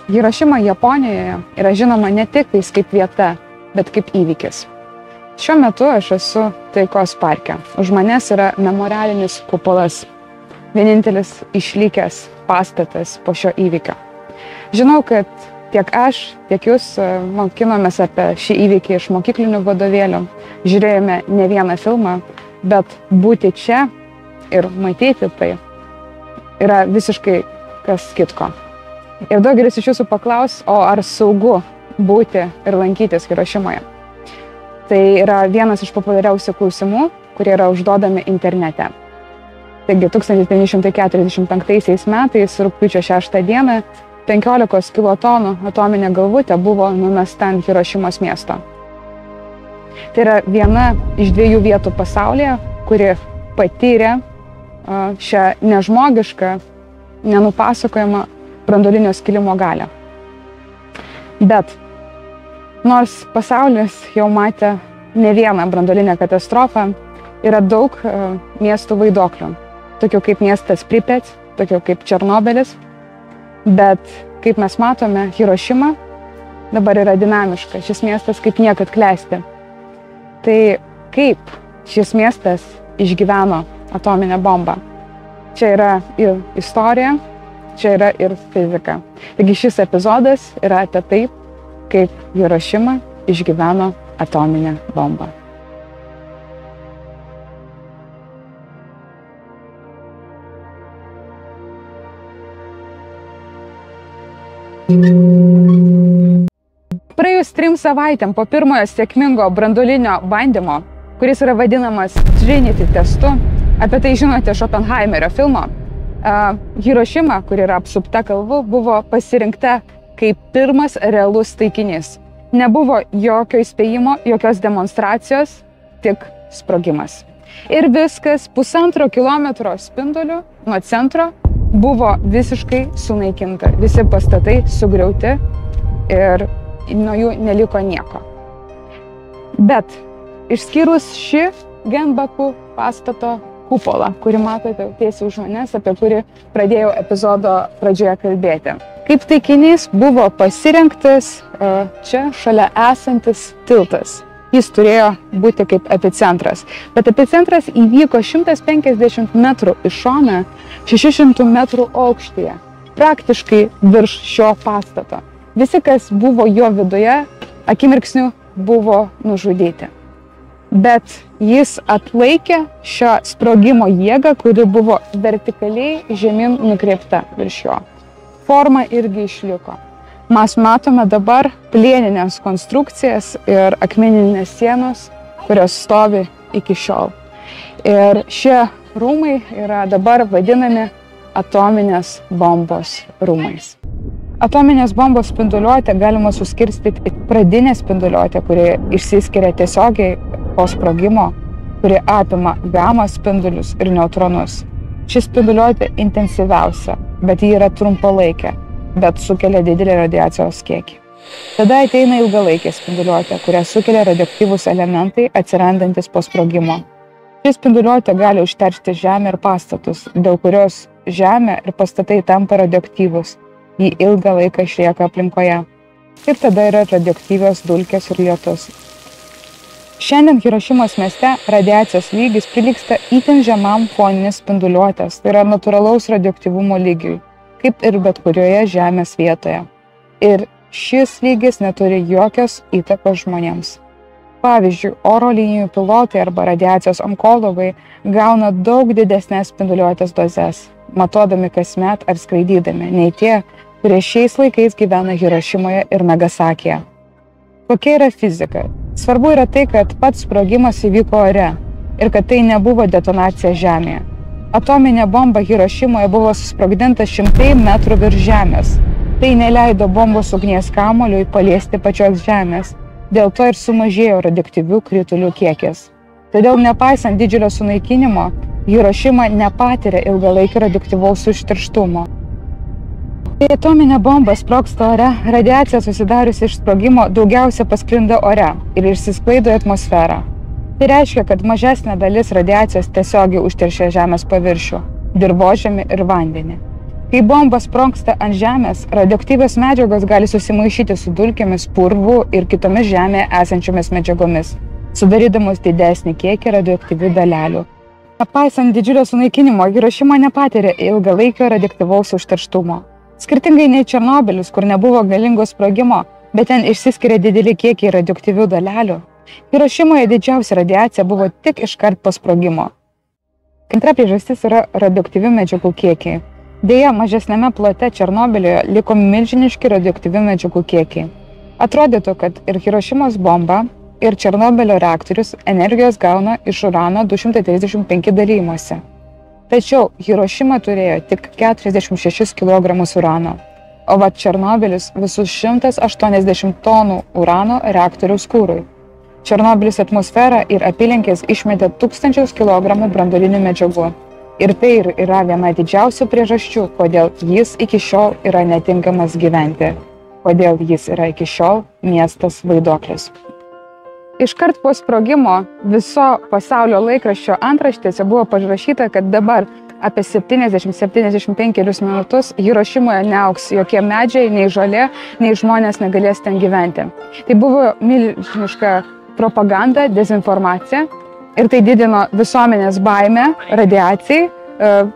Hirošima Japonijoje yra žinoma ne tik kaip vieta, bet kaip įvykis. Šiuo metu aš esu Taikos parke. Už manęs yra memorialinis kupolas, vienintelis išlikęs pastatas po šio įvykio. Žinau, kad tiek aš, tiek jūs mokinomės apie šį įvykį iš mokyklinių vadovėlių, žiūrėjome ne vieną filmą, bet būti čia ir matyti tai yra visiškai kas kitko. Ir daugelis iš jūsų paklaus, o ar saugu būti ir lankytis Hirošimoje? Tai yra vienas iš populiariausių klausimų, kurie yra užduodami internete. Taigi 1945 metais, rugpjūčio 6 dieną, 15 kilotonų atominė galvutė buvo numesta ant Hirošimos miesto. Tai yra viena iš 2 vietų pasaulyje, kuri patyrė šią nežmogišką, nenupasakojamą branduolinio skilimo galią. Bet nors pasaulis jau matė ne vieną branduolinę katastrofą, yra daug miestų vaidoklių, tokių kaip miestas Pripet, tokių kaip Černobylis, bet kaip mes matome, Hirošima dabar yra dinamiška, šis miestas kaip niekad klesti. Tai kaip šis miestas išgyveno atominę bombą? Čia yra ir istorija, čia yra ir fizika. Taigi šis epizodas yra apie taip, kaip Hirošima išgyveno atominę bombą. Praėjus 3 savaitėm po pirmojo sėkmingo branduolinio bandymo, kuris yra vadinamas Trinity testu, apie tai žinote iš Oppenheimerio filmo, Hirošima, kuri yra apsupta kalvų, buvo pasirinkta kaip pirmas realus taikinys. Nebuvo jokio įspėjimo, jokios demonstracijos, tik sprogimas. Ir viskas 1,5 kilometro spinduliu nuo centro buvo visiškai sunaikinta. Visi pastatai sugriauti ir nuo jų neliko nieko. Bet išskyrus šį Genbaku pastato kupolą, kurį matote tiesiai už manęs, apie kurį pradėjau epizodo pradžioje kalbėti. Kaip taikinys buvo pasirinktas čia šalia esantis tiltas. Jis turėjo būti kaip epicentras. Bet epicentras įvyko 150 metrų iš šoną, 600 metrų aukštyje, praktiškai virš šio pastato. Visi, kas buvo jo viduje, akimirksniu buvo nužudyti. Bet jis atlaikė šią sprogimo jėgą, kuri buvo vertikaliai žemyn nukreipta virš jo. Forma irgi išliko. Mes matome dabar plieninės konstrukcijas ir akmeninės sienos, kurios stovi iki šiol. Ir šie rūmai yra dabar vadinami atominės bombos rūmais. Atominės bombos spinduliuotę galima suskirstyti į pradinę spinduliuotę, kuri išsiskiria tiesiogiai po sprogimo, kuri apima gamma spindulius ir neutronus. Ši spinduliuotė intensyviausia, bet ji yra trumpalaikė, bet sukelia didelį radiacijos kiekį. Tada ateina ilgalaikė spinduliuotė, kurią sukelia radioaktyvūs elementai atsirandantis po sprogimo. Ši spinduliuotė gali užteršti žemę ir pastatus, dėl kurios žemė ir pastatai tampa radioaktyvūs. Ji ilgą laiką išlieka aplinkoje. Ir tada yra radioaktyvios dulkės ir lietus. Šiandien Hirošimos mieste radiacijos lygis prilygsta itin žemam foninės spinduliuotės, tai yra natūralaus radioaktyvumo lygiui, kaip ir bet kurioje žemės vietoje. Ir šis lygis neturi jokios įtakos žmonėms. Pavyzdžiui, oro linijų pilotai arba radiacijos onkologai gauna daug didesnės spinduliuotės dozes, matuodami kasmet ar skraidydami, nei tie, kurie šiais laikais gyvena Hirošimoje ir Nagasakyje. Kokia yra fizika? Svarbu yra tai, kad pats sprogimas įvyko ore ir kad tai nebuvo detonacija žemėje. Atominė bomba Hirošimoje buvo susprogdinta 100 metrų virš žemės. Tai neleido bombos ugnies kamuoliui paliesti pačios žemės. Dėl to ir sumažėjo radioaktyvių kritulių kiekis. Todėl nepaisant didžiulio sunaikinimo, Hirošima nepatiria ilgalaikio radioaktyvaus užterštumo. Kai atominė bomba sprogsta ore, radiacija susidariusi iš sprogimo daugiausia pasklinda ore ir išsisklaido į atmosferą. Tai reiškia, kad mažesnė dalis radiacijos tiesiogiai užteršia žemės paviršių, dirvožemį ir vandenį. Kai bomba sprogsta ant žemės, radioaktyvios medžiagos gali susimaišyti su dulkėmis, purvu ir kitomis žemėje esančiomis medžiagomis, sudarydamos didesnį kiekį radioaktyvių dalelių. Nepaisant didžiulio sunaikinimo, Hirošima nepatyrė ilgalaikio radioaktyvaus užterštumo. Skirtingai nei Černobylis, kur nebuvo galingo sprogimo, bet ten išsiskiria dideli kiekiai radioaktyvių dalelių, Hirošimoje didžiausia radiacija buvo tik iškart po sprogimo. Antra priežastis yra radioaktyvių medžiagų kiekiai. Deja, mažesnėme plote Černobylyje liko milžiniški radioaktyvių medžiagų kiekiai. Atrodytų, kad ir Hirošimos bomba, ir Černobylio reaktorius energijos gauna iš urano 235 dalymuose. Tačiau Hirošima turėjo tik 46 kg urano, o Černobylis visus 180 tonų urano reaktoriaus kūrui. Černobylis atmosferą ir apylinkės išmetė 1000 kg branduolinių medžiagų. Ir tai yra viena didžiausių priežasčių, kodėl jis iki šiol yra netinkamas gyventi, kodėl jis yra iki šiol miestas vaiduoklis. Iškart po sprogimo viso pasaulio laikraščio antraštėse buvo parašyta, kad dabar apie 70-75 minutus Hirošimoje neaugs jokie medžiai, nei žolė, nei žmonės negalės ten gyventi. Tai buvo milžiniška propaganda, dezinformacija ir tai didino visuomenės baimę radiacijai.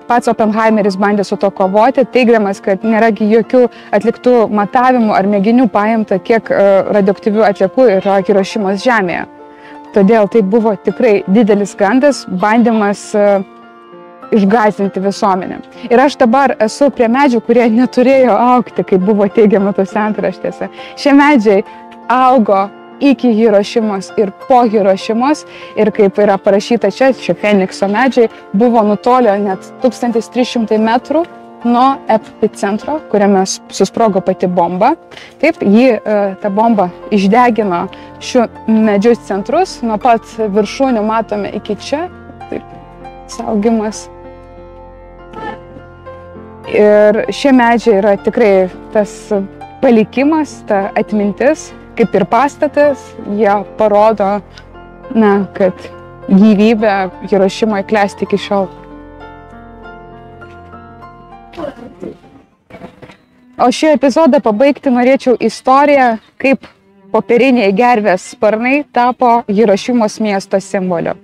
Pats Oppenheimeris bandė su to kovoti, teigdamas, kad nėra jokių atliktų matavimų ar mėginių paimta, kiek radioaktyvių atliekų yra Hirošimos žemėje. Todėl tai buvo tikrai didelis gandas, bandymas išgąsdinti visuomenę. Ir aš dabar esu prie medžių, kurie neturėjo augti, kaip buvo teigiama tose antraštėse. Šie medžiai augo iki Hirošimos ir po Hirošimos ir kaip yra parašyta čia, šie Fenikso medžiai buvo nutolę net 1300 metrų nuo epicentro, kuriame susprogo pati bomba. Taip, ta bomba išdegino šių medžius centrus, nuo pat viršūnių matome iki čia, taip, saugimas. Ir šie medžiai yra tikrai tas palikimas, ta atmintis, kaip ir pastatas, jie parodo, kad gyvybė Hirošimoje klesti iki šiol. O šį epizodą pabaigti norėčiau istoriją, kaip popieriniai gervės sparnai tapo Hirošimos miesto simboliu.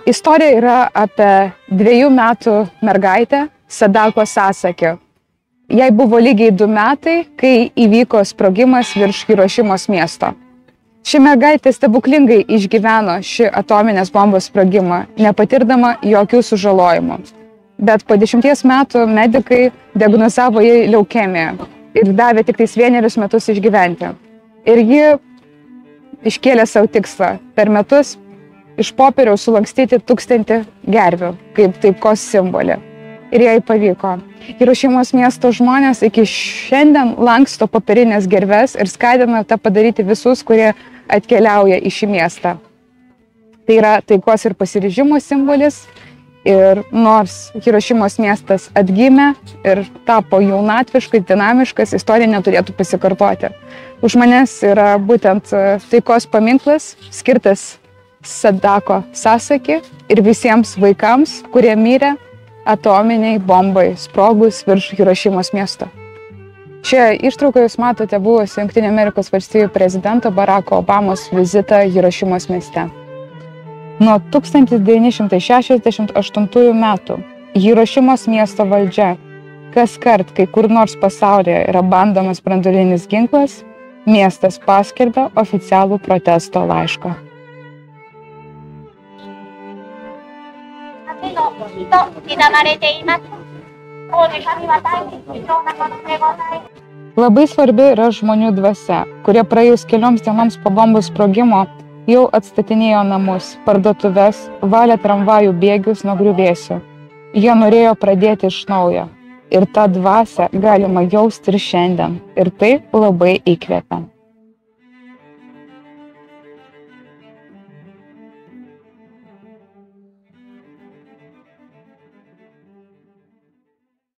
Istorija yra apie 2 metų mergaitę Sadako Sasaki. Jai buvo lygiai 2 metai, kai įvyko sprogimas virš Hirošimos miesto. Ši mergaitė stebuklingai išgyveno šį atominės bombos sprogimą, nepatirdama jokių sužalojimų. Bet po 10 metų medikai diagnozavo jai leukemiją ir davė tik 1 metus išgyventi. Ir ji iškėlė savo tikslą per metus iš popieriaus sulankstyti 1000 gervių, kaip taikos simbolį. Ir jai pavyko. Hirošimos miesto žmonės iki šiandien lanksto popierinės gerves ir skatina tą padaryti visus, kurie atkeliauja į šį miestą. Tai yra taikos ir pasiryžimo simbolis. Ir nors Hirošimos miestas atgimė ir tapo jaunatviškai, dinamiškas, istorija neturėtų pasikartoti. Už manęs yra būtent taikos paminklas, skirtas Sadako Sasaki ir visiems vaikams, kurie mirė atominiai bombai sprogus virš Hirošimos miesto. Šioje ištraukoje jūs matote buvusį Jungtinių Amerikos valstijų prezidento Baracko Obamos vizitą Hirošimos mieste. Nuo 1968 metų Hirošimos miesto valdžia, kaskart, kai kur nors pasaulyje yra bandomas branduolinis ginklas, miestas paskelbia oficialų protesto laišką. Labai svarbi yra žmonių dvasia, kurie praėjus kelioms dienoms po bombų sprogimo jau atstatinėjo namus, parduotuves, valė tramvajų bėgius nuo griuvėsių. Jie norėjo pradėti iš naujo. Ir tą dvasią galima jausti ir šiandien. Ir tai labai įkvepia.